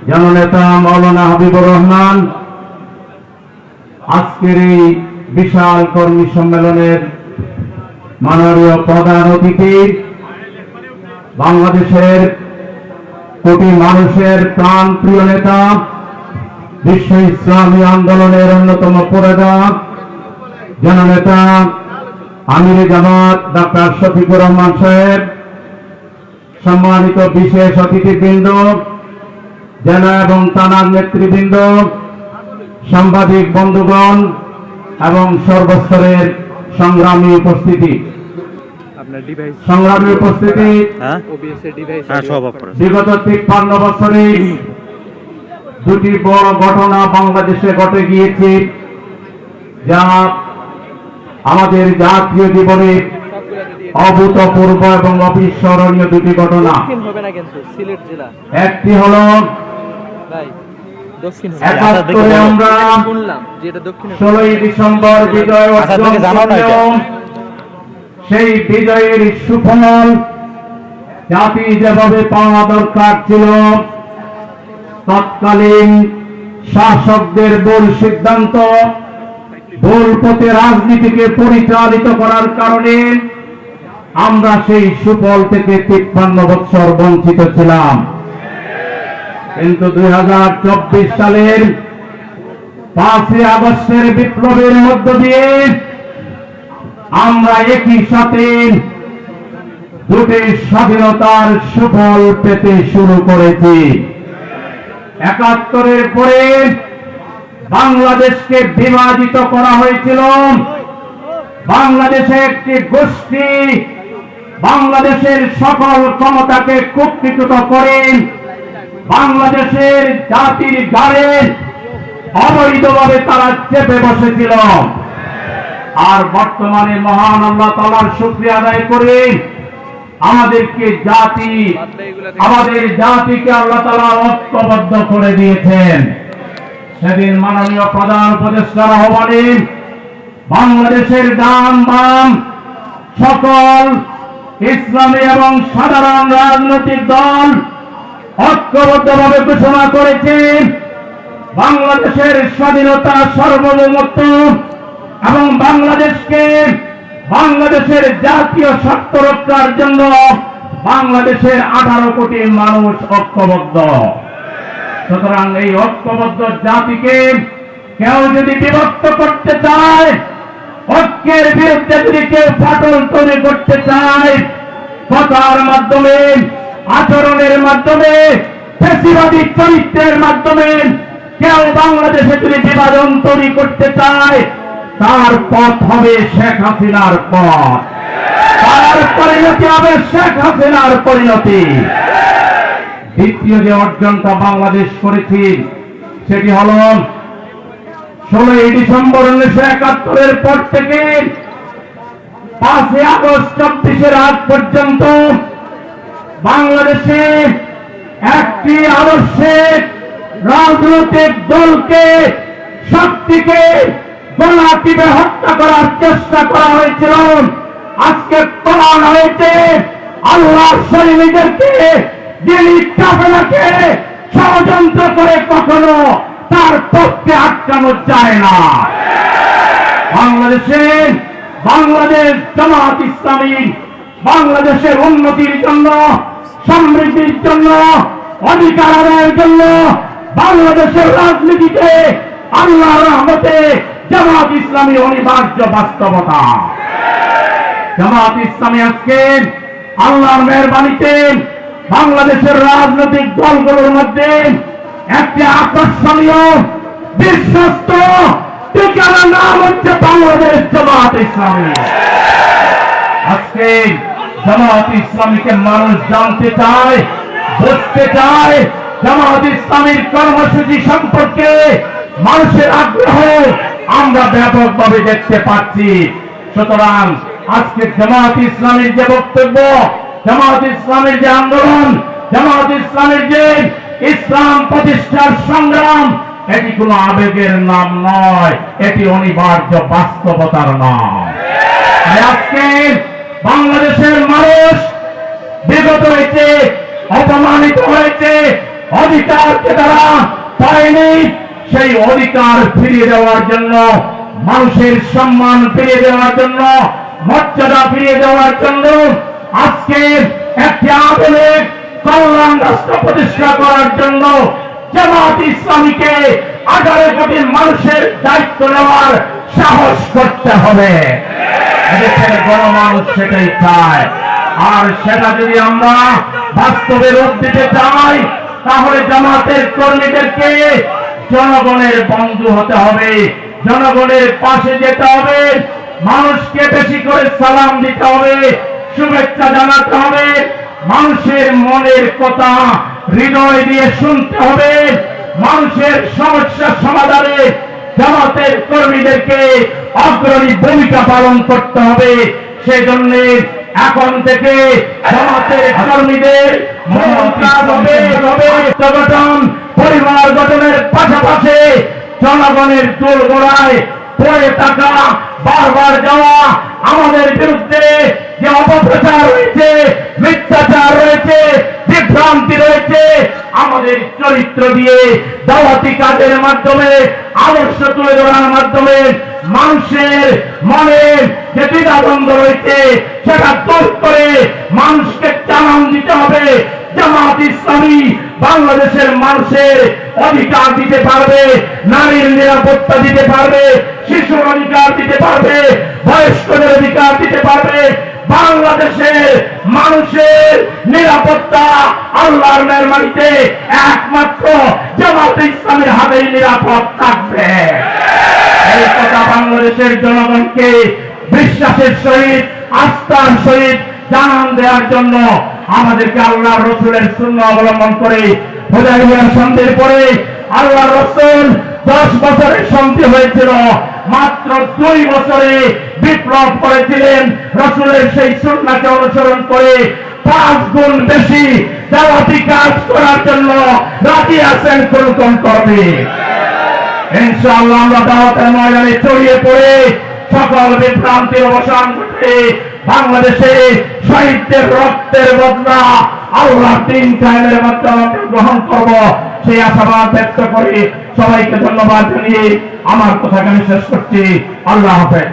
জননেতা মাওলানা হাবিবুর রহমান আজকের এই বিশাল কর্মী সম্মেলনের মাননীয় প্রধান অতিথি, বাংলাদেশের কোটি মানুষের প্রাণ প্রিয় নেতা, বিশ্ব ইসলামী আন্দোলনের অন্যতম পুরোধা জননেতা আমিরে জামাত ডক্টর শফিকুর রহমান সাহেব, সম্মানিত বিশেষ অতিথিবৃন্দ, জেলা এবং থানার নেতৃবৃন্দ, সাংবাদিক বন্ধুগণ এবং সর্বস্তরের সংগ্রামী উপস্থিতি, বিগত 53 বছরে দুটি বড় ঘটনা বাংলাদেশে ঘটে গিয়েছে, যা আমাদের জাতীয় জীবনে অভূতপূর্ব এবং অবিস্মরণীয় দুটি ঘটনা। একটি হল ৭১ আমরা 16ই ডিসেম্বর বিজয় অর্জন করলেও সেই বিজয়ের সুফল জাতি যেভাবে পাওয়া দরকার ছিল, তৎকালীন শাসকদের ভুল সিদ্ধান্ত, ভুল পথে রাজনীতিকে পরিচালিত করার কারণে আমরা সেই সুফল থেকে 53 বছর বঞ্চিত ছিলাম। কিন্তু 2024 সালের 5 আগস্টের বিপ্লবের মধ্য দিয়ে আমরা একই সাথে দুটি স্বাধীনতার সুফল পেতে শুরু করেছি। 71-এর পরে বাংলাদেশকে বিভাজিত করা হয়েছিল। বাংলাদেশে একটি গোষ্ঠী বাংলাদেশের সকল ক্ষমতাকে কুক্ষিগত করে বাংলাদেশের জাতির গাড়ে অবৈধভাবে তারা চেপে বসেছিল। আর বর্তমানে মহান আল্লাহ তাআলার শুকরিয়া আদায় করে আমাদের জাতিকে আল্লাহ তাআলা ঐক্যবদ্ধ করে দিয়েছেন। সেদিন মাননীয় প্রধান উপদেষ্টার আহ্বানে বাংলাদেশের ডান বাম সকল ইসলামী এবং সাধারণ রাজনৈতিক দল ঐক্যবদ্ধভাবে ঘোষণা করেছে বাংলাদেশের স্বাধীনতা, সার্বভৌমত্ব এবং বাংলাদেশের জাতীয় স্বার্থ রক্ষার জন্য বাংলাদেশের 18 কোটি মানুষ ঐক্যবদ্ধ। সুতরাং এই ঐক্যবদ্ধ জাতিকে কেউ যদি বিভক্ত করতে চায়, ঐক্যের বিরুদ্ধে যদি কেউ ফাটল তৈরি করতে চায়, কথার মাধ্যমে, আচরণের মাধ্যমে, ফ্যাসিবাদী চরিত্রের মাধ্যমে কেউ বাংলাদেশে যদি বিভাজন তৈরি করতে চায়, তার পথ হবে শেখ হাসিনার পথ, তার পরিণতি হবে শেখ হাসিনার পরিণতি। দ্বিতীয় যে অর্জনটা বাংলাদেশ করেছি সেটি হল 16ই ডিসেম্বর 1971-এর পর থেকে 5 আগস্ট 24-এর আগ পর্যন্ত বাংলাদেশে একটি আদর্শিক রাজনৈতিক দলকে, শক্তিকে গলা টিপে হত্যা করার চেষ্টা করা হয়েছিল। আজকে প্রমাণ হয়েছে আল্লাহর শরীরদেরকে, যিনি কাফেলাকে ষড়যন্ত্র করে কখনো তার পক্ষে আটকানো যায় না। বাংলাদেশ জামাত ইসলামী বাংলাদেশের উন্নতির জন্য, সমৃদ্ধির জন্য, অধিকার আদায়ের জন্য বাংলাদেশের রাজনীতিতে আল্লাহর রহমতে জামাত ইসলামী অনিবার্য বাস্তবতা। জামাত ইসলামী আজকে আল্লাহর মেহেরবানিতে বাংলাদেশের রাজনৈতিক দলগুলোর মধ্যে একটি আকর্ষণীয় বিশ্বস্ত ঠিকানার নাম হচ্ছে বাংলাদেশ জামাত ইসলামী। আজকে জামাত ইসলামীকে মানুষ জানতে চায়, বুঝতে চায়। জামাত ইসলামীর কর্মসূচি সম্পর্কে মানুষের আগ্রহ আমরা ব্যাপকভাবে দেখতে পাচ্ছি। সুতরাং আজকে জামাত ইসলামীর যে বক্তব্য, জামাত ইসলামের যে আন্দোলন, জামাত ইসলামের যে ইসলাম প্রতিষ্ঠার সংগ্রাম, এটি কোনো আবেগের নাম নয়, এটি অনিবার্য বাস্তবতার নাম। আজকে বাংলাদেশের মানুষ বিগত হয়েছে অপমানিত হয়েছে, অধিকারকে তারা পায়নি, সেই অধিকার ফিরিয়ে দেওয়ার জন্য, মানুষের সম্মান ফিরিয়ে দেওয়ার জন্য, মর্যাদা ফিরিয়ে দেওয়ার জন্য আজকে একটি আধুনিক কল্যাণ রাষ্ট্র প্রতিষ্ঠা করার জন্য জামাত ইসলামীকে 18 কোটি মানুষের দায়িত্ব নেওয়ার সাহস করতে হবে। এদেশের গণমানুষ সেটাই চায়। আর সেটা যদি আমরা বাস্তবে রূপ দিতে চাই, তাহলে জামাতের কর্মীদেরকে জনগণের বন্ধু হতে হবে, জনগণের পাশে যেতে হবে, মানুষকে বেশি করে সালাম দিতে হবে, শুভেচ্ছা জানাতে হবে, মানুষের মনের কথা হৃদয় দিয়ে শুনতে হবে, মানুষের সমস্যা সমাধানে জামাতের কর্মীদেরকে অগ্রণী ভূমিকা পালন করতে হবে। সেজন্য এখন থেকে জামাতের কর্মীদের গঠন, পরিবার গঠনের পাশাপাশি জনগণের চুল গোড়ায় পড়ে থাকা, বারবার যাওয়া, আমাদের বিরুদ্ধে যে অপপ্রচার রয়েছে, মিথ্যাচার রয়েছে, বিভ্রান্তি রয়েছে, আমাদের চরিত্র দিয়ে দাওয়াতি কাজের মাধ্যমে, আদর্শ তুলে ধরার মাধ্যমে মানুষের মনে যে দ্বিধাদ্বন্দ্ব রয়েছে সেটা দূর করে মানুষকে চালান দিতে হবে। জামাত ইসলামী বাংলাদেশের মানুষের অধিকার দিতে পারবে, নারীর নিরাপত্তা দিতে পারবে, শিশুর অধিকার দিতে পারবে, বয়স্কদের অধিকার দিতে পারবে। বাংলাদেশের মানুষের নিরাপত্তা আল্লাহর মেহরবানিতে একমাত্র জামাত ইসলামের হাতেই নিরাপদ থাকবে। এই কথা বাংলাদেশের জনগণকে বিশ্বাসের সহিত, আস্থার সহিত জানান দেওয়ার জন্য আমাদেরকে আল্লাহর রসুলের সুন্নাহ অবলম্বন করে হুদায়বিয়ার সন্ধির পরে আল্লাহর রসুল 10 বছরের সন্ধি হয়েছিল, মাত্র 2 বছরে বিপ্লব করেছিলেন। রসুলের সেই সুন্নাহকে অনুসরণ করে 5 গুণ বেশি দাওয়াতি কাজ করার জন্য রাজি আছেন কোন কর্মী। ইনশাআল্লাহ আমরা দাওয়াতের ময়দানে ছড়িয়ে পড়ে সকল বিভ্রান্তির অবসান করতে বাংলাদেশে শহীদদের রক্তের বদলা আল্লাহর দ্বীন কায়েমের মাধ্যমে গ্রহণ করব, সেই আশাবাদ ব্যক্ত করে সবাইকে ধন্যবাদ জানিয়ে আমার কথাকে আমি শেষ করছি। আল্লাহ হাফেজ।